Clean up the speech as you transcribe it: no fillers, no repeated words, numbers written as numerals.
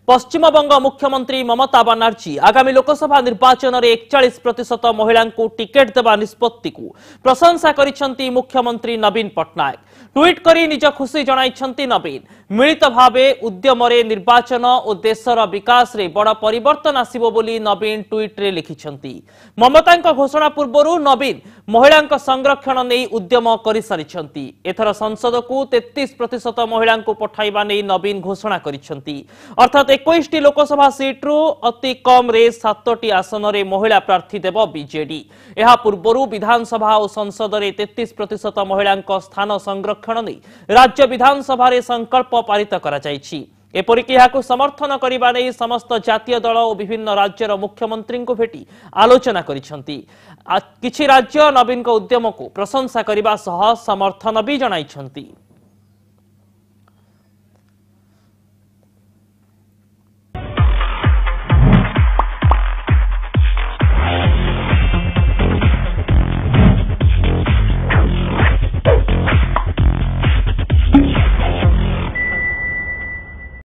पश्चिमबंग मुख्यमंत्री ममता बनर्जी आगामी लोकसभा निर्वाचन में 41% महिला को टिकेट देवा निष्पत्ति को प्रशंसा करिसेंती मुख्यमंत्री नवीन पट्टनायक। ट्वीट करी निज खुशी जणाइछंती नवीन। मिलित भावे उद्यम रे निर्वाचन और देशर विकास रे बड़ परिवर्तन आसिबो बोली नवीन ट्वीट रे लिखिछंती। ममता घोषणा पूर्व नवीन महिला संरक्षण नहीं उद्यम कर सारिछंती। एथर संसद को 33% महिला को पठाइबा नहीं नवीन घोषणा करिछंती। अर्थात 21 लोकसभा सीट्रु अति कम रे 7टी आसन रे महिला प्रार्थी देव बीजेडी। यह पूर्व विधानसभा और संसद रे 33% महिला स्थान संरक्षण नहीं राज्य विधानसभा रे संकल्प पारित करा जायछि। एपरिक यहां समर्थन करने नहीं समस्त जातीय दल और विभिन्न राज्यर मुख्यमंत्री को भेटी आलोचना करिसेंती। किछि राज्य नवीन उद्यम को प्रशंसा करने सह समर्थन भी जणाइछंती।